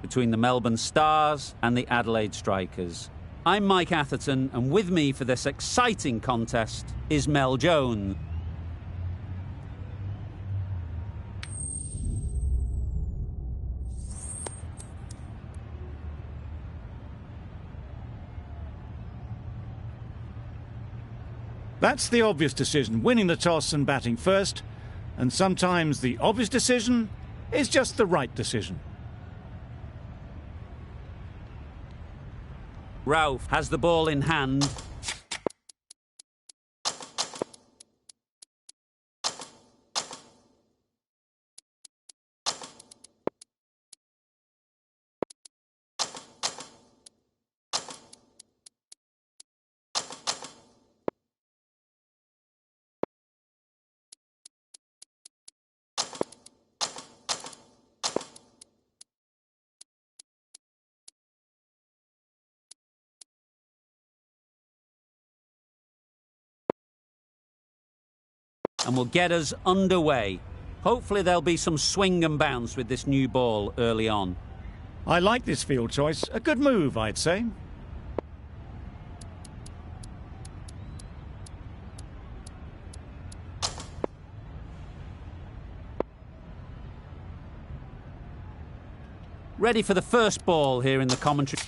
between the Melbourne Stars and the Adelaide Strikers. I'm Mike Atherton, and with me for this exciting contest is Mel Jones. That's the obvious decision, winning the toss and batting first. And sometimes the obvious decision is just the right decision. Ralph has the ball in hand. And will get us underway. Hopefully there'll be some swing and bounce with this new ball early on. I like this field choice. A good move, I'd say. Ready for the first ball here in the commentary.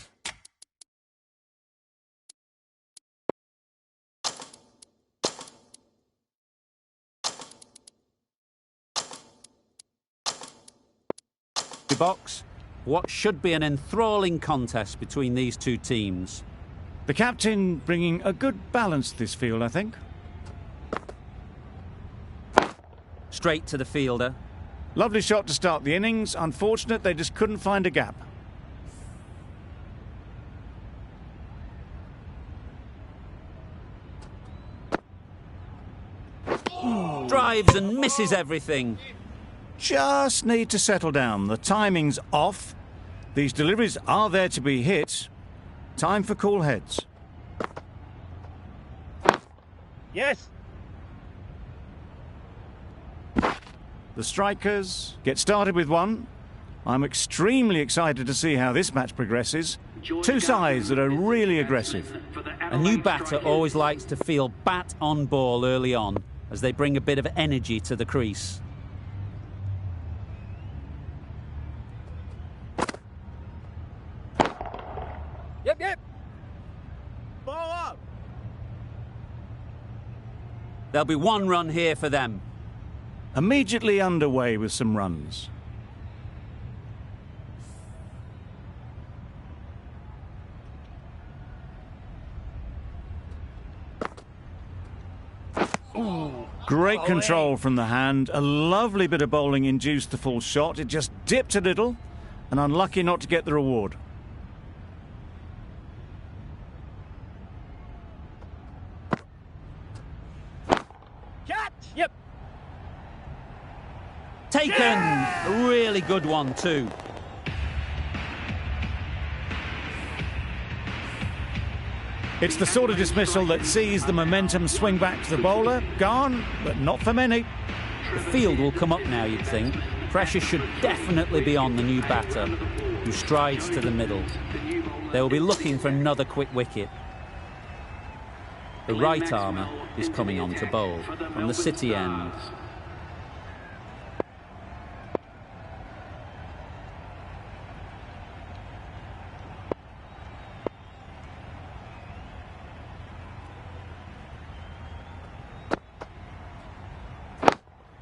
Box. What should be an enthralling contest between these two teams. The captain bringing a good balance to this field, I think. Straight to the fielder. Lovely shot to start the innings. Unfortunate they just couldn't find a gap. Drives and misses everything. Just need to settle down. The timing's off. These deliveries are there to be hit. Time for cool heads. Yes. The Strikers get started with one. I'm extremely excited to see how this match progresses. Two sides that are really aggressive. A new batter always likes to feel bat on ball early on as they bring a bit of energy to the crease. Yep. Ball up. There'll be one run here for them. Immediately underway with some runs. Great control from the hand. A lovely bit of bowling induced the full shot. It just dipped a little and unlucky not to get the reward. Yep. Taken! A really good one too. It's the sort of dismissal that sees the momentum swing back to the bowler. Gone, but not for many. The field will come up now, you'd think. Pressure should definitely be on the new batter, who strides to the middle. They will be looking for another quick wicket. The right armer is coming on to bowl from the City end.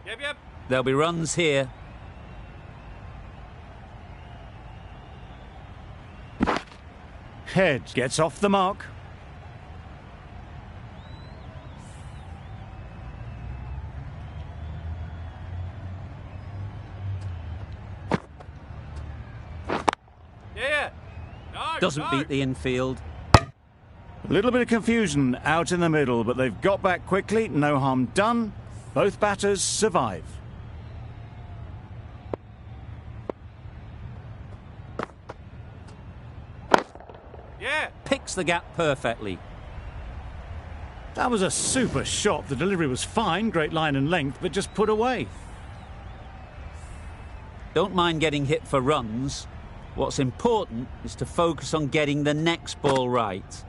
Yep. There'll be runs here. Head gets off the mark. Yeah. No, Doesn't beat the infield. A little bit of confusion out in the middle, but they've got back quickly. No harm done. Both batters survive. Yeah. Picks the gap perfectly. That was a super shot. The delivery was fine, great line and length, but just put away. Don't mind getting hit for runs. What's important is to focus on getting the next ball right.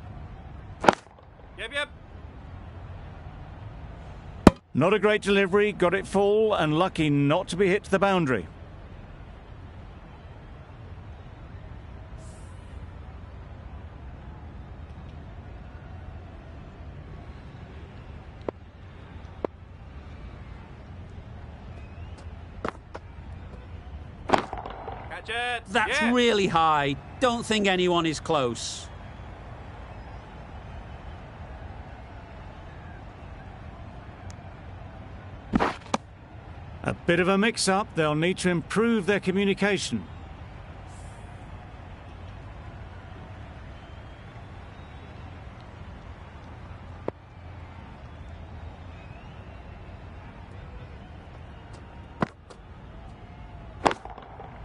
Yep. Not a great delivery, got it full and lucky not to be hit to the boundary. Catch it. That's Yeah. really high. Don't think anyone is close. A bit of a mix-up, they'll need to improve their communication.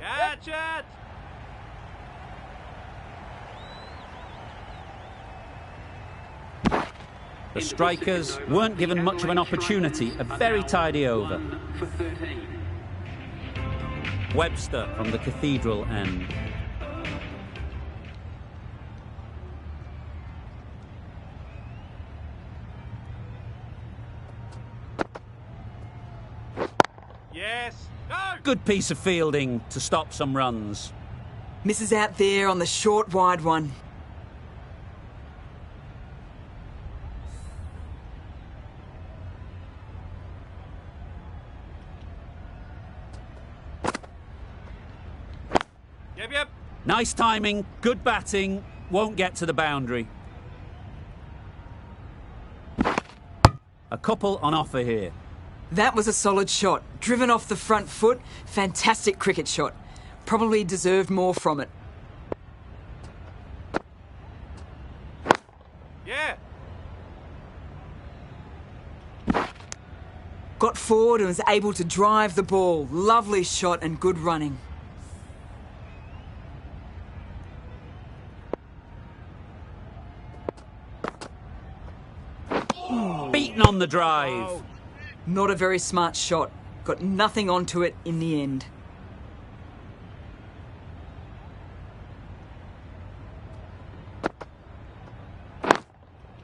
Catch it. The strikers weren't given much of an opportunity. A very tidy over. Webster from the Cathedral end. Yes. No. Good piece of fielding to stop some runs. Misses out there on the short, wide one. Yep. Nice timing, good batting, won't get to the boundary. A couple on offer here. That was a solid shot. Driven off the front foot. Fantastic cricket shot. Probably deserved more from it. Yeah. Got forward and was able to drive the ball. Lovely shot and good running. Beaten on the drive. Not a very smart shot. Got nothing onto it in the end.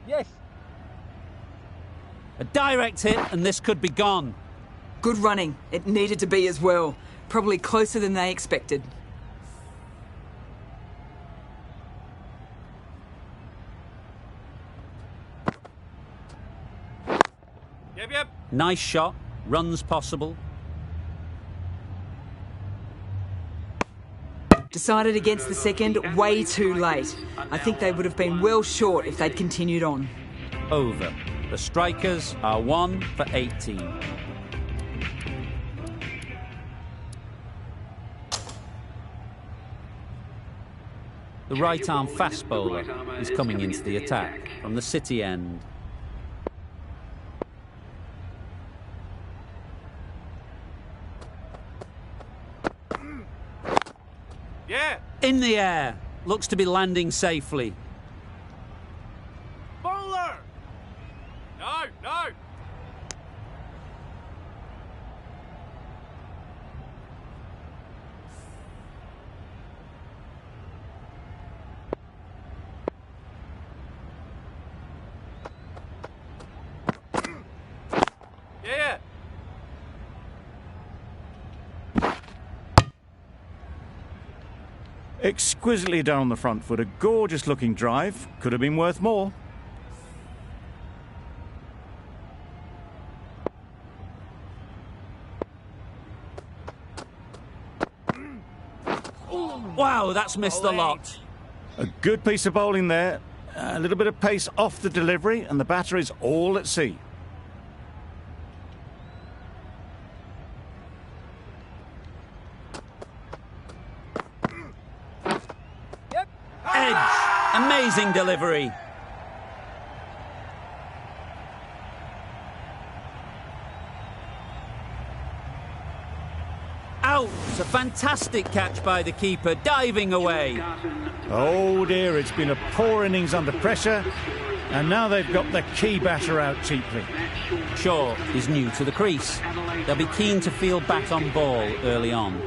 Yes. A direct hit and this could be gone. Good running. It needed to be as well. Probably closer than they expected. Yep. Nice shot, runs possible. Decided against the second way too late. I think they would have been well short if they'd continued on. Over. The strikers are 1 for 18. The right-arm fast bowler is coming into the attack from the City end. Yeah. In the air. Looks to be landing safely. Bowler. No. Yeah. Exquisitely done on the front foot, a gorgeous looking drive, could have been worth more. Wow, that's missed a lot. A good piece of bowling there, a little bit of pace off the delivery and the batter is all at sea. Edge. Amazing delivery. Out. A fantastic catch by the keeper, diving away. Oh dear, it's been a poor innings under pressure and now they've got the key batter out cheaply. Shaw is new to the crease. They'll be keen to field bat on ball early on.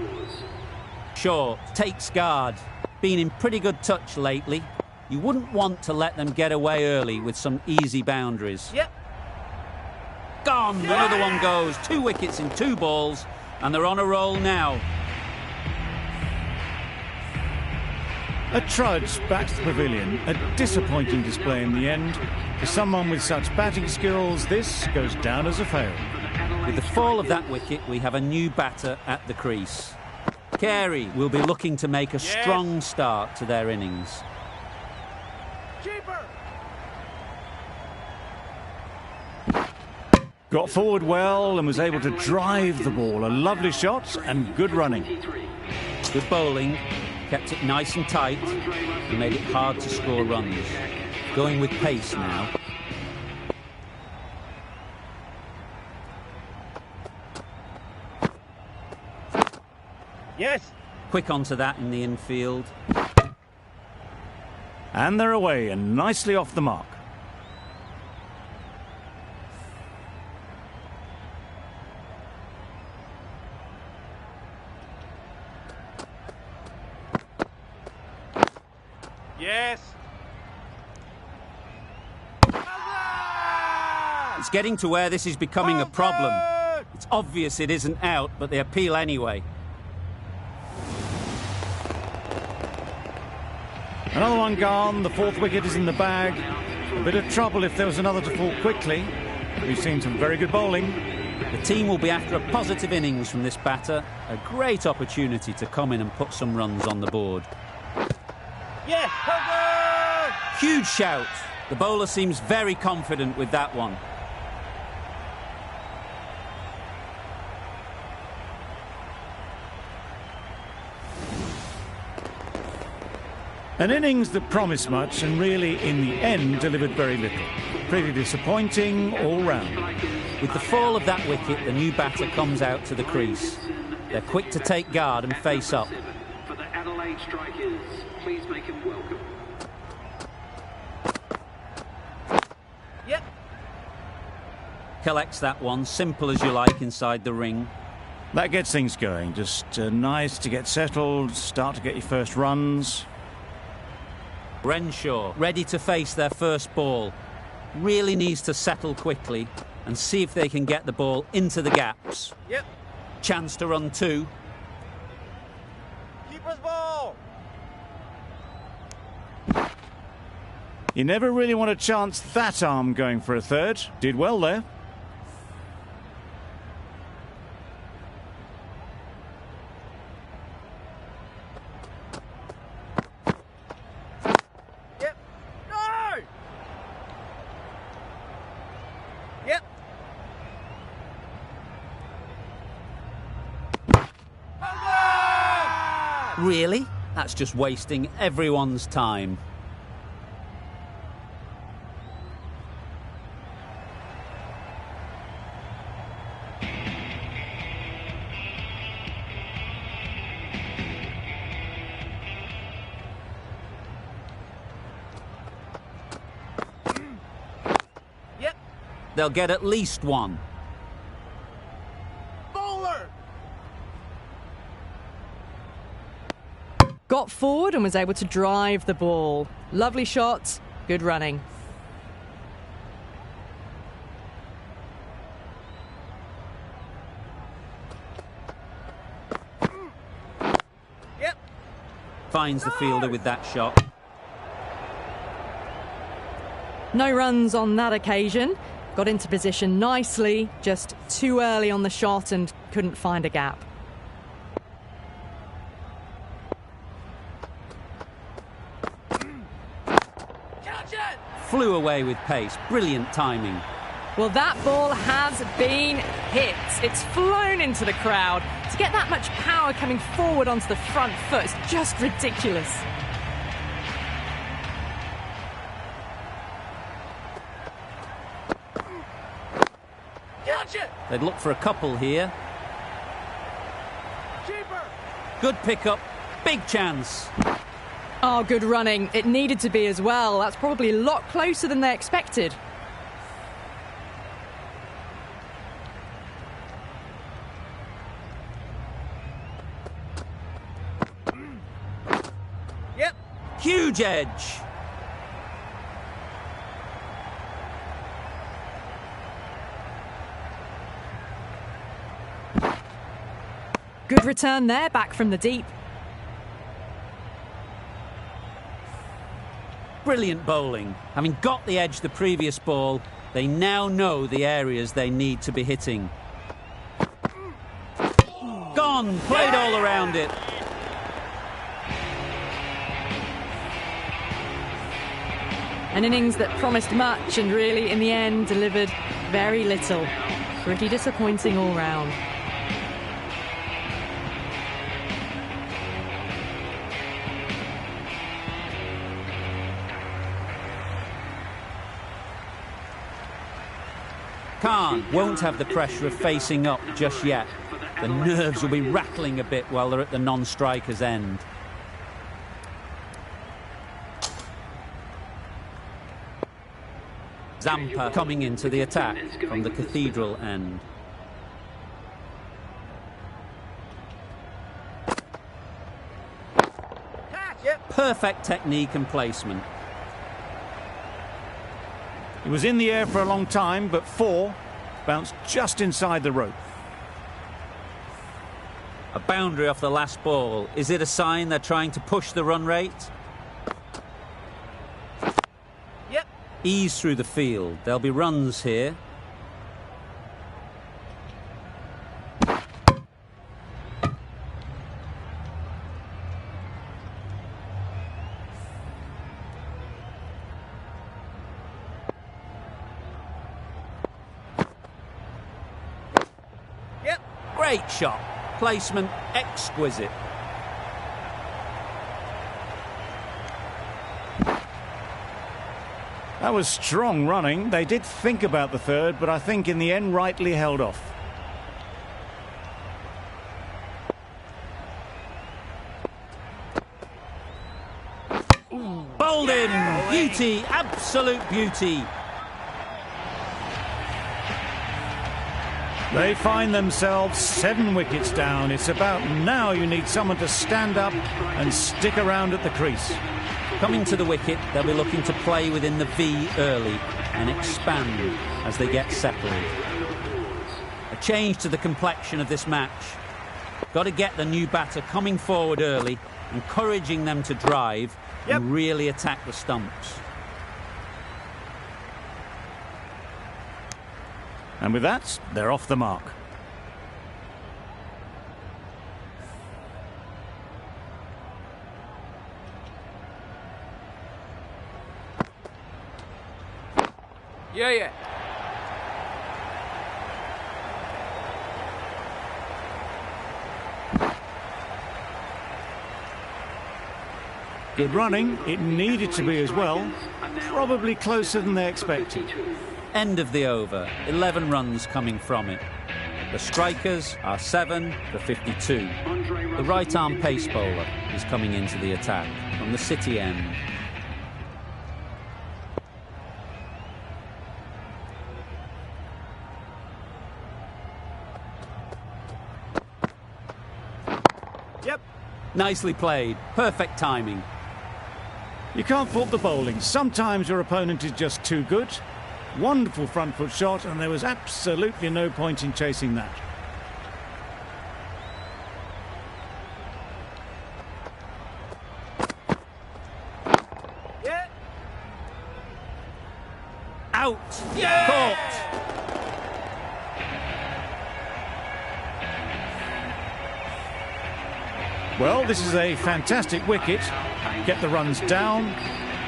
Shaw takes guard. Been in pretty good touch lately. You wouldn't want to let them get away early with some easy boundaries. Yep. Gone! Another one goes. 2 wickets in 2 balls, and they're on a roll now. A trudge back to the pavilion. A disappointing display in the end. For someone with such batting skills, this goes down as a fail. With the fall of that wicket, we have a new batter at the crease. Carey will be looking to make a strong start to their innings. Keeper! Got forward well and was able to drive the ball. A lovely shot and good running. Good bowling, kept it nice and tight, and made it hard to score runs. Going with pace now. Yes! Quick onto that in the infield. And they're away and nicely off the mark. Yes! It's getting to where this is becoming a problem. It's obvious it isn't out, but they appeal anyway. Another one gone. The 4th wicket is in the bag. A bit of trouble if there was another to fall quickly. We've seen some very good bowling. The team will be after a positive innings from this batter. A great opportunity to come in and put some runs on the board. Yes! Huge shout. The bowler seems very confident with that one. An innings that promised much and really, in the end, delivered very little. Pretty disappointing all round. With the fall of that wicket, the new batter comes out to the crease. They're quick to take guard and face up. For the Adelaide Strikers, please make him welcome. Yep! Collects that one, simple as you like, inside the ring. That gets things going. Just nice to get settled, start to get your first runs. Renshaw, ready to face their first ball. Really needs to settle quickly and see if they can get the ball into the gaps. Yep! Chance to run 2. Keeper's ball! You never really want to chance that arm going for a third. Did well there. Yep! No! Yep! Really? That's just wasting everyone's time. Yep! They'll get at least one. Bowler! Got forward and was able to drive the ball. Lovely shot, good running. Yep! Finds the fielder with that shot. No runs on that occasion. Got into position nicely, just too early on the shot and couldn't find a gap. Catch it! Flew away with pace. Brilliant timing. Well, that ball has been hit. It's flown into the crowd. To get that much power coming forward onto the front foot is just ridiculous. Catch it! They'd look for a couple here. Keeper! Good pickup. Big chance. Oh, good running. It needed to be as well. That's probably a lot closer than they expected. Huge edge. Good return there, back from the deep. Brilliant bowling. Having got the edge the previous ball, they now know the areas they need to be hitting. Gone, played all around it. An innings that promised much and really, in the end, delivered very little. Pretty disappointing all round. Khan won't have the pressure of facing up just yet. The nerves will be rattling a bit while they're at the non-striker's end. Zampa coming into the attack from the Cathedral end. Perfect technique and placement. He was in the air for a long time, but 4 bounced just inside the rope. A boundary off the last ball. Is it a sign they're trying to push the run rate? Yep. Ease through the field. There'll be runs here. Great shot. Placement exquisite. That was strong running. They did think about the third, but I think in the end rightly held off. Bowled in. Beauty. Absolute beauty. They find themselves 7 wickets down. It's about now you need someone to stand up and stick around at the crease. Coming to the wicket, they'll be looking to play within the V early and expand as they get settled. A change to the complexion of this match. Got to get the new batter coming forward early, encouraging them to drive and really attack the stumps. And with that, they're off the mark. Yeah. Good running. It needed to be as well. Probably closer than they expected. End of the over. 11 runs coming from it. The strikers are 7 for 52. The right-arm pace bowler is coming into the attack from the City end. Yep. Nicely played. Perfect timing. You can't fault the bowling. Sometimes your opponent is just too good. Wonderful front foot shot, and there was absolutely no point in chasing that. Yeah. Out! Caught! Well, this is a fantastic wicket. Get the runs down.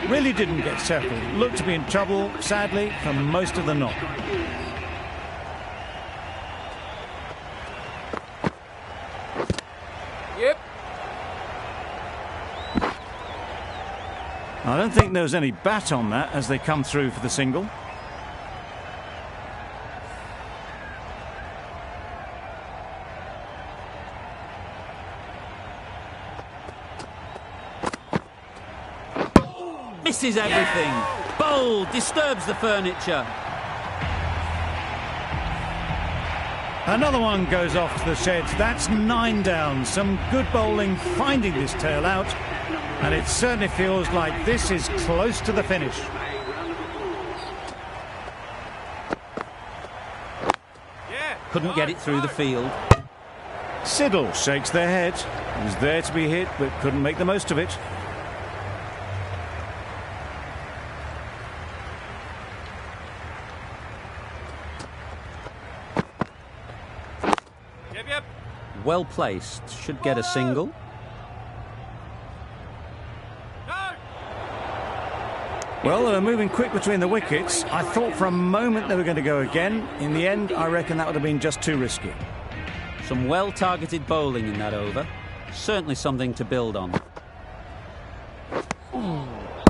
Really didn't get settled. Looked to be in trouble, sadly, for most of the knock. Yep. I don't think there was any bat on that as they come through for the single. Misses everything. Bold, disturbs the furniture. Another one goes off to the sheds. That's 9 down. Some good bowling, finding this tail out. And it certainly feels like this is close to the finish. Couldn't get it through the field. Siddle shakes their head. He was there to be hit, but couldn't make the most of it. Yep. Well placed. Should get a single. Well, they were moving quick between the wickets. I thought for a moment they were going to go again. In the end, I reckon that would have been just too risky. Some well-targeted bowling in that over. Certainly something to build on.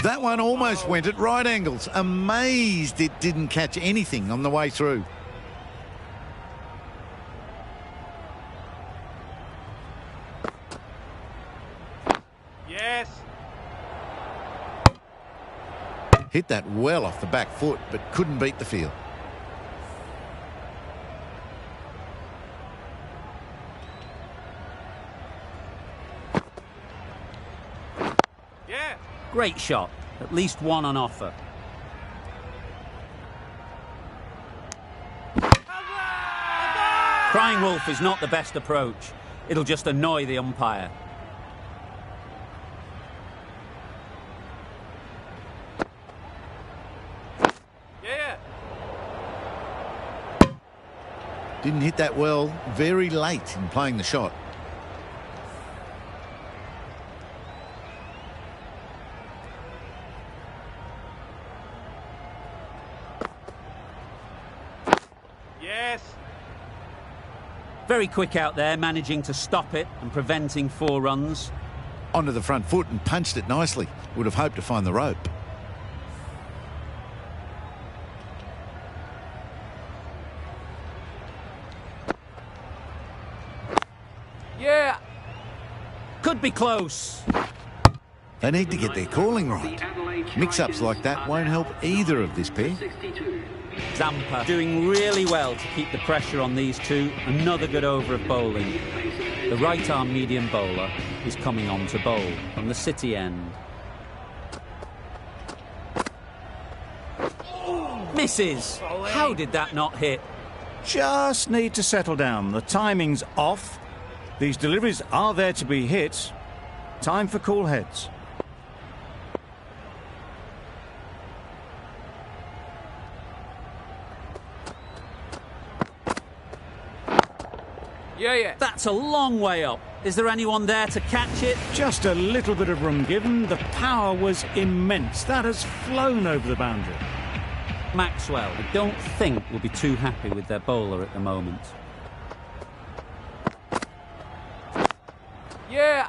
That one almost went at right angles. Amazed it didn't catch anything on the way through. Yes. Hit that well off the back foot, but couldn't beat the field. Yeah. Great shot. At least one on offer. Crying wolf is not the best approach. It'll just annoy the umpire. Didn't hit that well, very late in playing the shot. Yes. Very quick out there, managing to stop it and preventing 4 runs. Onto the front foot and punched it nicely. Would have hoped to find the rope. Yeah. Could be close. They need to get their calling right. Mix-ups like that won't help either of this pair. Zampa doing really well to keep the pressure on these two. Another good over of bowling. The right-arm medium bowler is coming on to bowl from the City end. Misses. How did that not hit? Just need to settle down. The timing's off. These deliveries are there to be hit. Time for cool heads. Yeah. That's a long way up. Is there anyone there to catch it? Just a little bit of room given. The power was immense. That has flown over the boundary. Maxwell, I don't think will be too happy with their bowler at the moment. Yeah.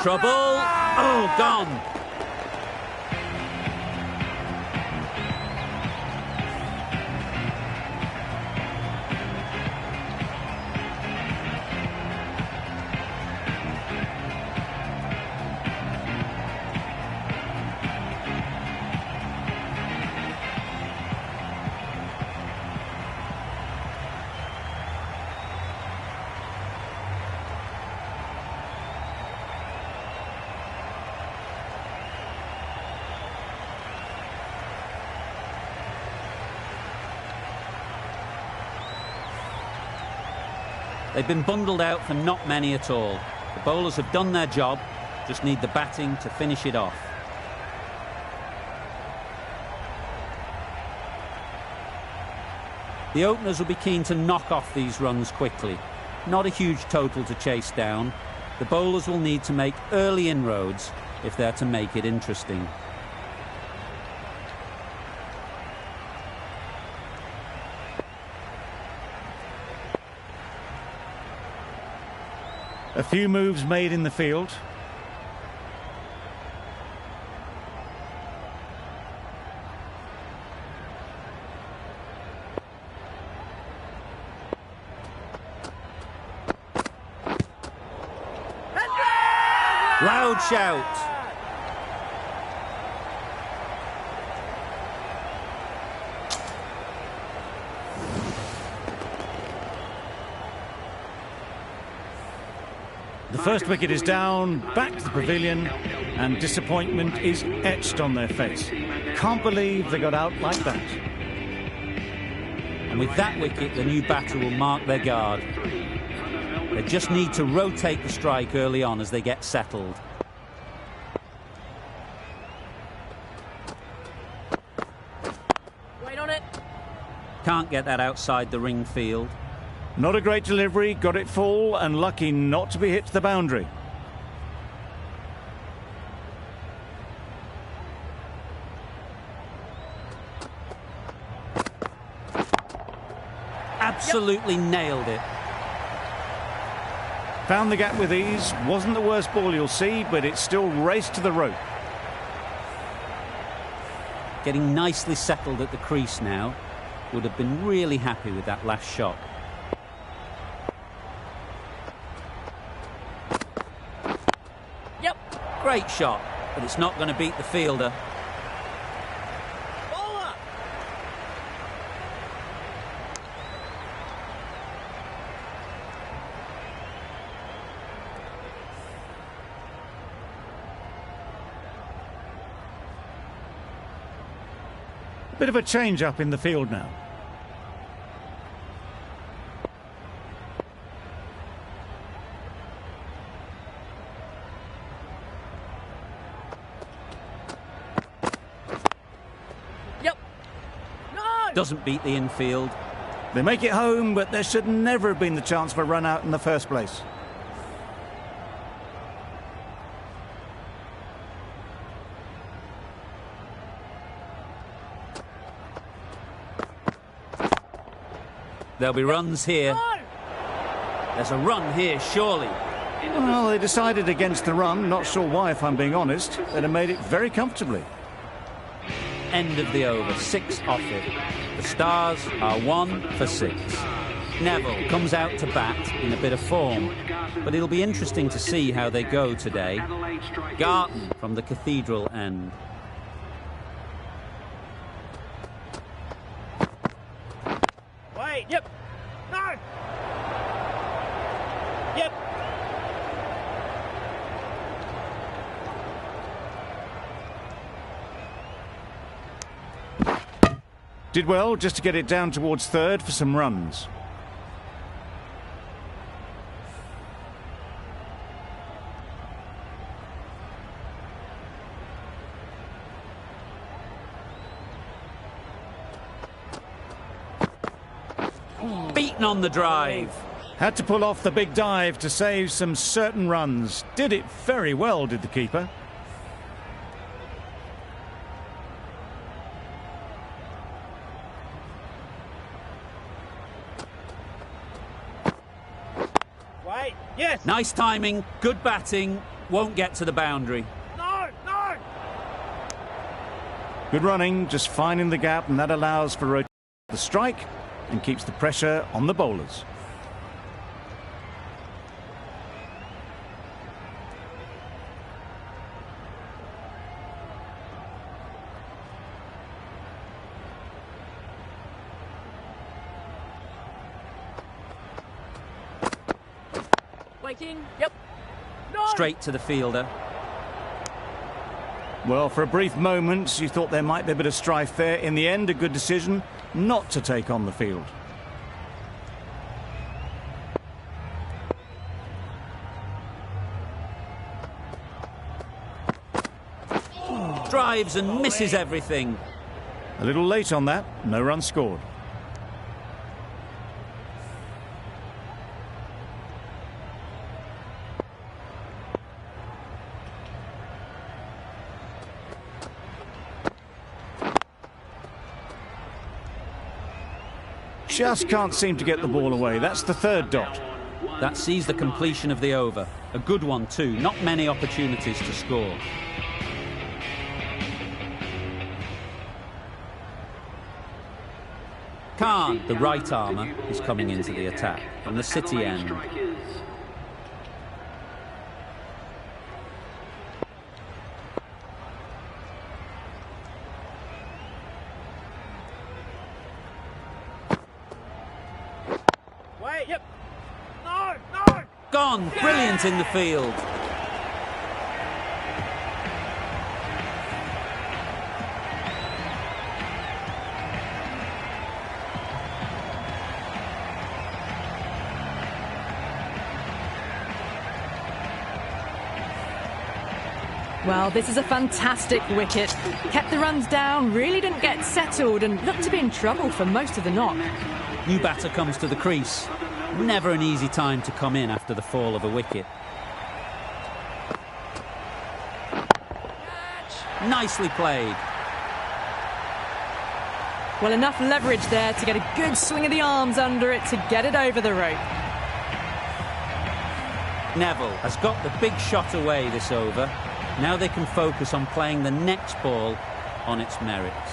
Trouble. Oh, gone. They've been bundled out for not many at all. The bowlers have done their job, just need the batting to finish it off. The openers will be keen to knock off these runs quickly. Not a huge total to chase down. The bowlers will need to make early inroads if they're to make it interesting. A few moves made in the field. Loud shout. The first wicket is down, back to the pavilion, and disappointment is etched on their face. Can't believe they got out like that. And with that wicket, the new batter will mark their guard. They just need to rotate the strike early on as they get settled. Wait on it. Can't get that outside the ring field. Not a great delivery, got it full, and lucky not to be hit to the boundary. Absolutely nailed it. Found the gap with ease. Wasn't the worst ball you'll see, but it still raced to the rope. Getting nicely settled at the crease now. Would have been really happy with that last shot. Yep. Great shot, but it's not going to beat the fielder. Bowler. Bit of a change up in the field now. Yep. No. Doesn't beat the infield. They make it home, but there should never have been the chance for a run out in the first place. There'll be runs here. No. There's a run here, surely. Well, they decided against the run. Not sure why, if I'm being honest. They'd have made it very comfortably. End of the over, 6 off it. The Stars are 1 for 6. Neville comes out to bat in a bit of form, but it'll be interesting to see how they go today. Garton from the Cathedral end. Wait. Yep. No. Yep. Did well just to get it down towards third for some runs. Beaten on the drive. Had to pull off the big dive to save some certain runs. Did it very well, did the keeper. Wait. Yes. Nice timing, good batting, won't get to the boundary. No. No. Good running, just finding the gap, and that allows for the strike and keeps the pressure on the bowlers. Waking. Yep. No. Straight to the fielder. Well, for a brief moment, you thought there might be a bit of strife there. In the end, a good decision not to take on the field. Drives and misses everything. A little late on that, no run scored. Just can't seem to get the ball away. That's the third dot. That sees the completion of the over. A good one too. Not many opportunities to score. Khan, the right armour, is coming into the attack from the City end. Wait. Yep. No. No. Gone. Brilliant in the field. Well, this is a fantastic wicket. Kept the runs down, really didn't get settled, and looked to be in trouble for most of the knock. New batter comes to the crease. Never an easy time to come in after the fall of a wicket. Nicely played. Well, enough leverage there to get a good swing of the arms under it to get it over the rope. Neville has got the big shot away this over. Now they can focus on playing the next ball on its merits.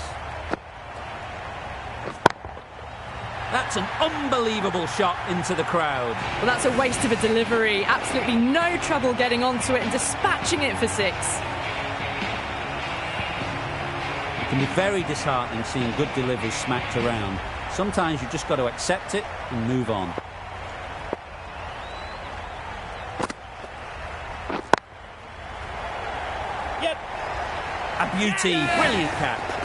That's an unbelievable shot into the crowd. Well, that's a waste of a delivery. Absolutely no trouble getting onto it and dispatching it for 6. It can be very disheartening seeing good deliveries smacked around. Sometimes you've just got to accept it and move on. Yep. A beauty, brilliant catch.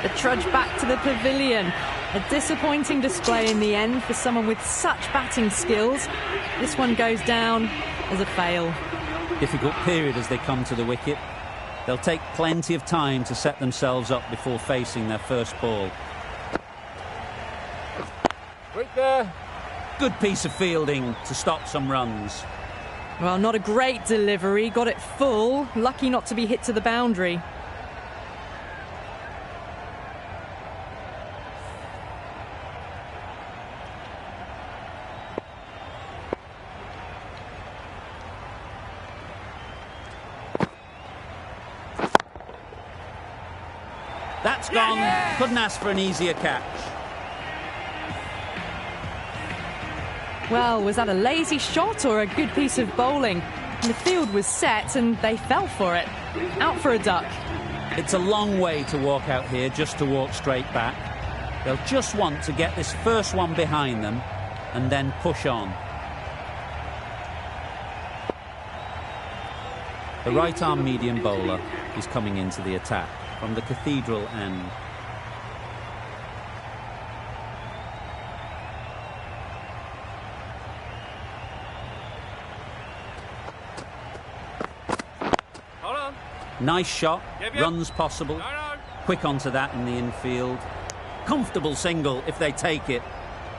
The trudge back to the pavilion. A disappointing display in the end for someone with such batting skills. This one goes down as a fail. Difficult period as they come to the wicket. They'll take plenty of time to set themselves up before facing their first ball. Right there. Good piece of fielding to stop some runs. Well, not a great delivery. Got it full. Lucky not to be hit to the boundary. That's gone. Couldn't ask for an easier catch. Well, was that a lazy shot or a good piece of bowling? The field was set and they fell for it. Out for a duck. It's a long way to walk out here just to walk straight back. They'll just want to get this first one behind them and then push on. The right-arm medium bowler is coming into the attack from the Cathedral end. Hold on. Nice shot, Yep. runs possible. No. Quick onto that in the infield. Comfortable single if they take it.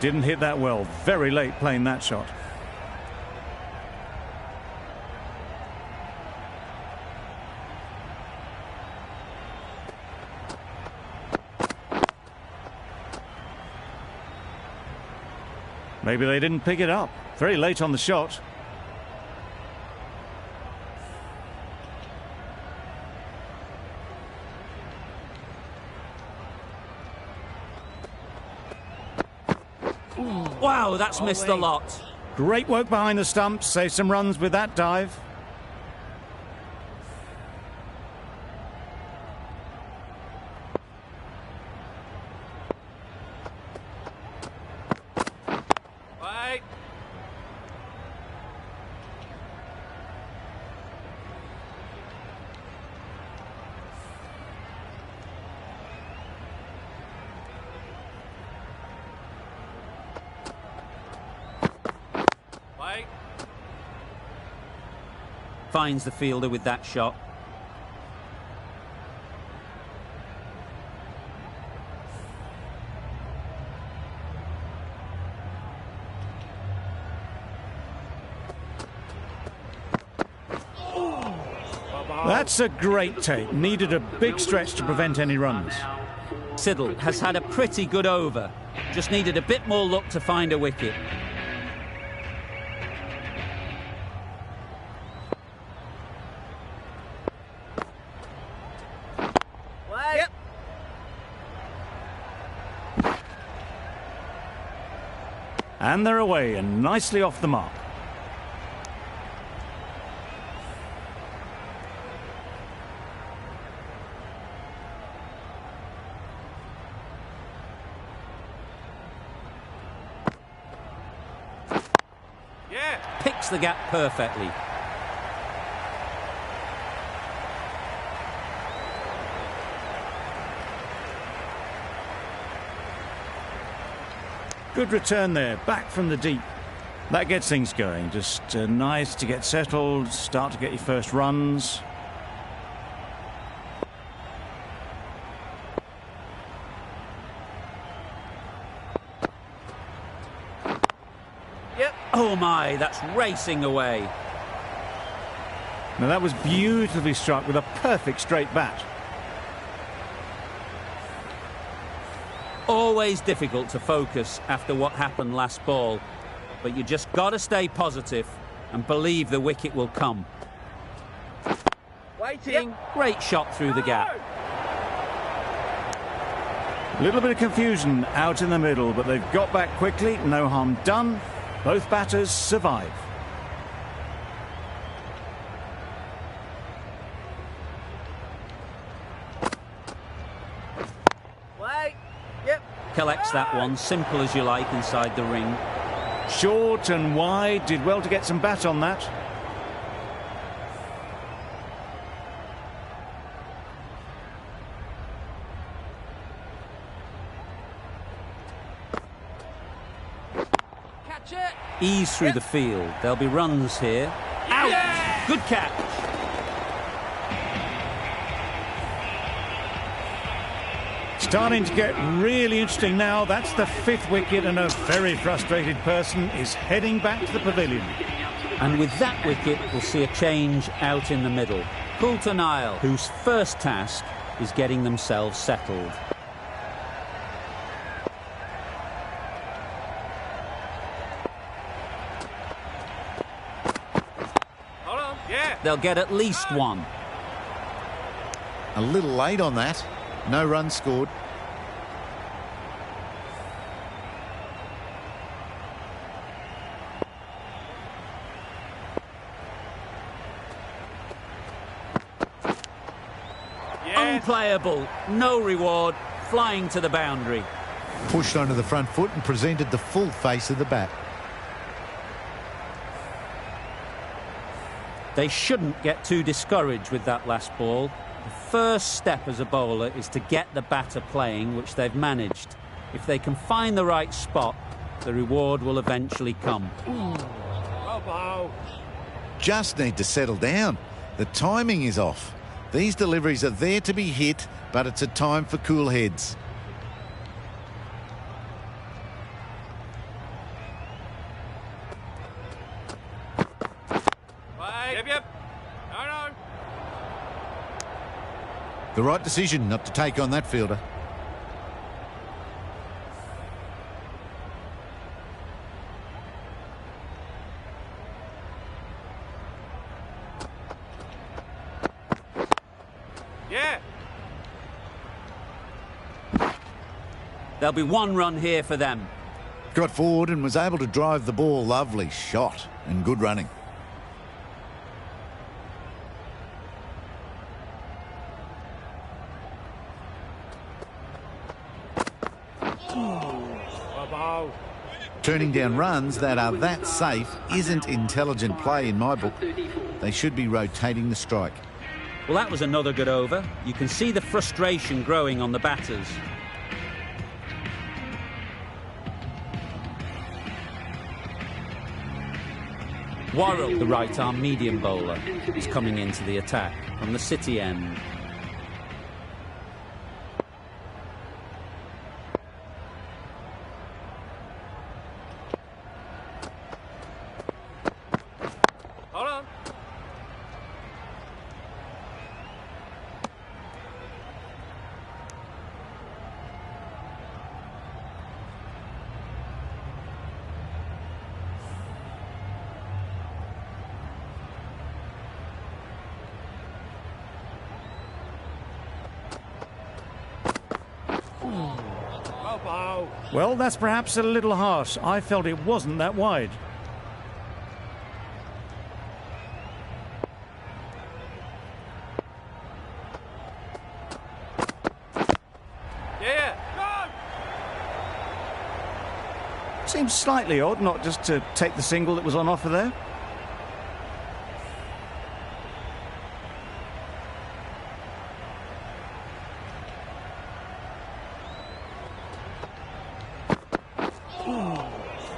Didn't hit that well. Very late playing that shot. Maybe they didn't pick it up. Very late on the shot. Wow, that's missed a lot. Great work behind the stumps. Saved some runs with that dive. Wait. Wait. Finds the fielder with that shot. That's a great take. Needed a big stretch to prevent any runs. Siddle has had a pretty good over. Just needed a bit more luck to find a wicket. Wait. Yep. And they're away and nicely off the mark. Yeah. Picks the gap perfectly. Good return there, back from the deep. That gets things going. Just nice to get settled, start to get your first runs. Yep. Oh my, that's racing away. Now that was beautifully struck with a perfect straight bat. Always difficult to focus after what happened last ball, but you just got to stay positive and believe the wicket will come. Waiting. Great shot through the gap. A little bit of confusion out in the middle, but they've got back quickly, no harm done. Both batters survive. Wait. Yep. Collects that one, simple as you like, inside the ring. Short and wide, did well to get some bat on that. Catch it. Ease through the field. There'll be runs here. Out! Yeah! Good catch. Starting to get really interesting now. That's the fifth wicket, and a very frustrated person is heading back to the pavilion. And with that wicket, we'll see a change out in the middle. Coulter Nile, whose first task is getting themselves settled. Hold on. Yeah. They'll get at least one. A little late on that. No runs scored. Yeah. Unplayable, no reward, flying to the boundary. Pushed onto the front foot and presented the full face of the bat. They shouldn't get too discouraged with that last ball. The first step as a bowler is to get the batter playing, which they've managed. If they can find the right spot, the reward will eventually come. Elbow. Just need to settle down. The timing is off. These deliveries are there to be hit, but it's a time for cool heads. Wait. Yep, yep. No. The right decision not to take on that fielder. Yeah. There'll be one run here for them. Got forward and was able to drive the ball. Lovely shot and good running. Elbow. Turning down runs that are that safe isn't intelligent play in my book. They should be rotating the strike. Well, that was another good over. You can see the frustration growing on the batters. Worrell, the right-arm medium bowler, is coming into the attack from the City end. Hold on. Elbow. Well, that's perhaps a little harsh. I felt it wasn't that wide. Yeah. Seems slightly odd not just to take the single that was on offer there.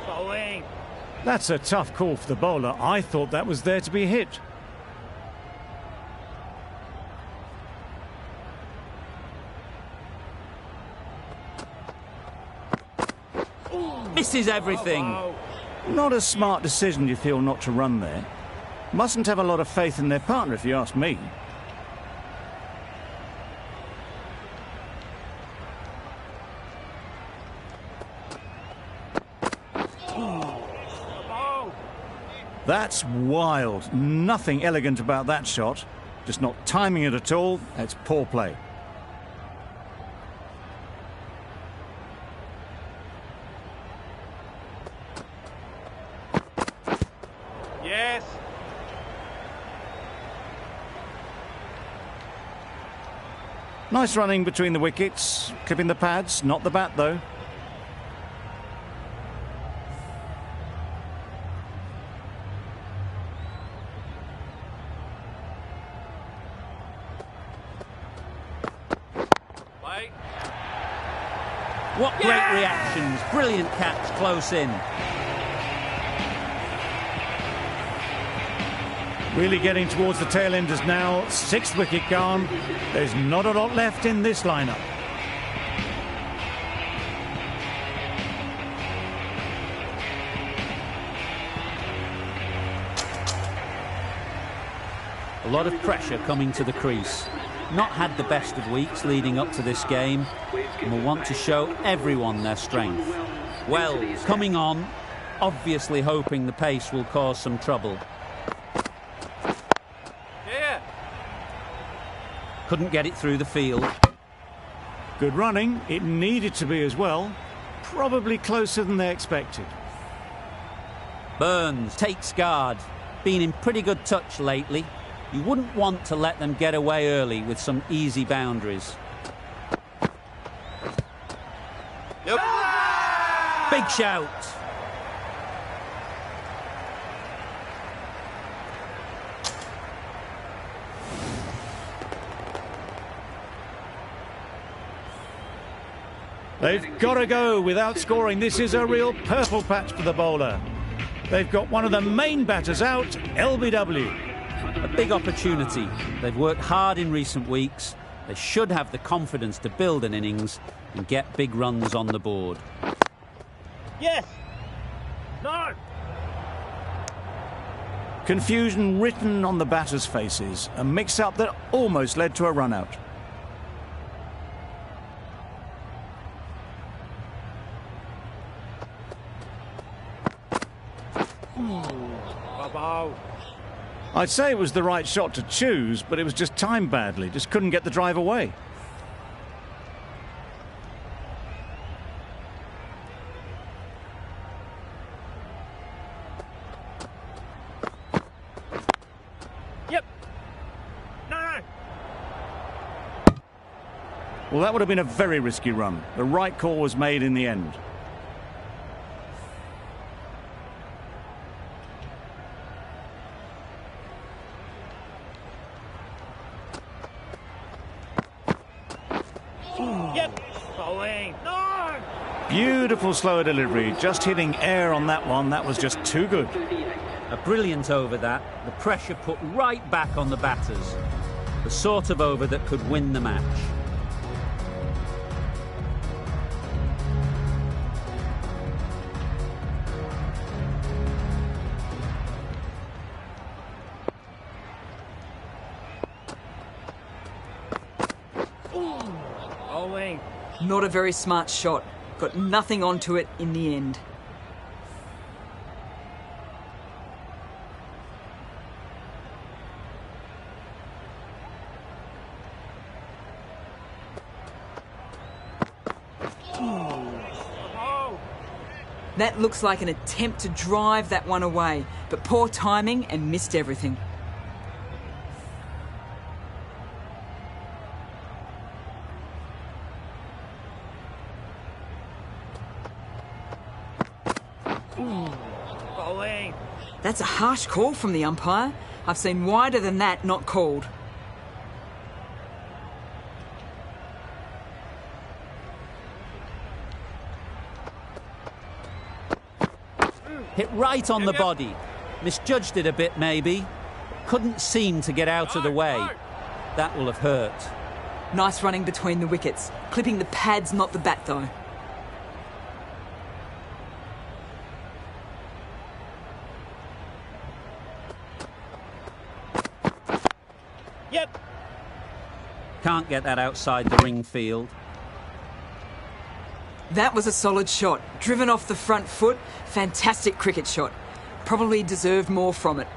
Bowling. That's a tough call for the bowler. I thought that was there to be hit. Misses everything. Bow. Not a smart decision, you feel, not to run there. Mustn't have a lot of faith in their partner, if you ask me. Bow. That's wild. Nothing elegant about that shot. Just not timing it at all. It's poor play. Yes. Nice running between the wickets. Clipping the pads, not the bat, though. Play. What great reactions. Brilliant catch close in. Really getting towards the tail enders now. 6th wicket gone. There's not a lot left in this lineup. A lot of pressure coming to the crease. Not had the best of weeks leading up to this game and will want to show everyone their strength. Wells coming on, obviously hoping the pace will cause some trouble. Yeah. Couldn't get it through the field. Good running. It needed to be as well. Probably closer than they expected. Burns takes guard. Been in pretty good touch lately. You wouldn't want to let them get away early with some easy boundaries. Yep. Big shout. They've got to go without scoring. This is a real purple patch for the bowler. They've got one of the main batters out, LBW. A big opportunity. They've worked hard in recent weeks. They should have the confidence to build an innings and get big runs on the board. Yes. No. Confusion written on the batters' faces. A mix-up that almost led to a run-out. Bow. I'd say it was the right shot to choose, but it was just timed badly. Just couldn't get the drive away. Yep. No. Well, that would have been a very risky run. The right call was made in the end. Yep. Bowling. No. Beautiful slower delivery. Just hitting air on that one. That was just too good. A brilliant over that. The pressure put right back on the batters. The sort of over that could win the match. Bowling. Not a very smart shot. Got nothing onto it in the end. Bow. That looks like an attempt to drive that one away, but poor timing and missed everything. Bowling. That's a harsh call from the umpire. I've seen wider than that not called. Hit right on the body. Misjudged it a bit, maybe. Couldn't seem to get out of the way. That will have hurt. Nice running between the wickets. Clipping the pads, not the bat, though. Yep. Can't get that outside the ring field. That was a solid shot. Driven off the front foot. Fantastic cricket shot. Probably deserved more from it.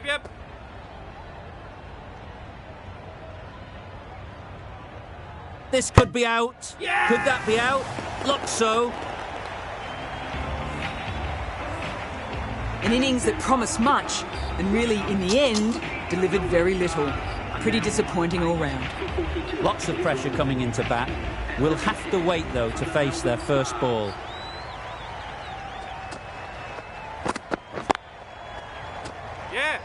Yep. This could be out. Yeah! Could that be out? Looks so. An innings that promised much and really, in the end, delivered very little. Pretty disappointing all round. Lots of pressure coming into bat. Will have to wait, though, to face their first ball. Yeah.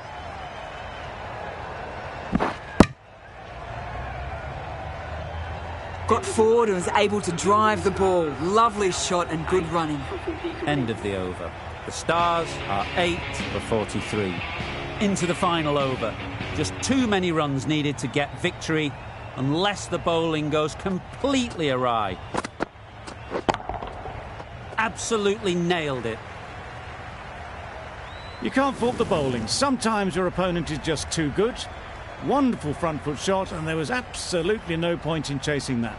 Got forward and was able to drive the ball. Lovely shot and good running. End of the over. The Stars are 8 for 43. Into the final over. Just too many runs needed to get victory, unless the bowling goes completely awry. Absolutely nailed it. You can't fault the bowling. Sometimes your opponent is just too good. Wonderful front foot shot, and there was absolutely no point in chasing that.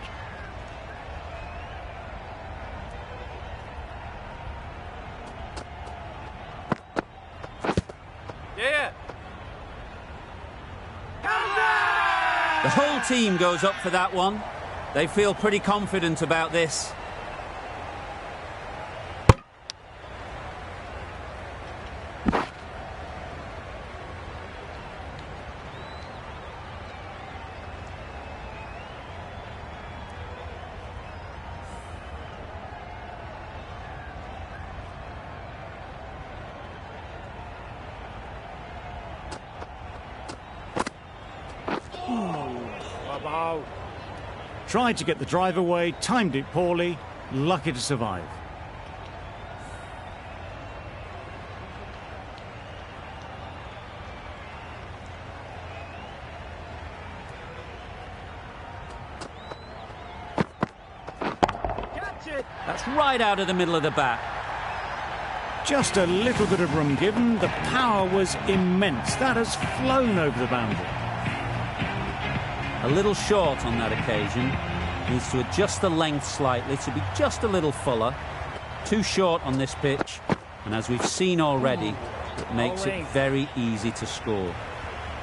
Yeah. The whole team goes up for that one. They feel pretty confident about this. Wow. Tried to get the drive away, timed it poorly, lucky to survive. Catch it. That's right out of the middle of the bat. Just a little bit of room given. The power was immense. That has flown over the boundary. A little short on that occasion. Needs to adjust the length slightly to be just a little fuller. Too short on this pitch. And as we've seen already, it makes it very easy to score.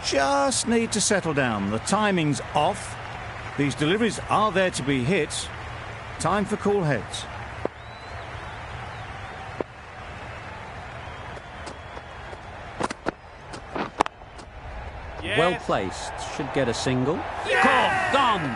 Just need to settle down. The timing's off. These deliveries are there to be hit. Time for cool heads. Yes. Well placed. Should get a single. Caught. Gone.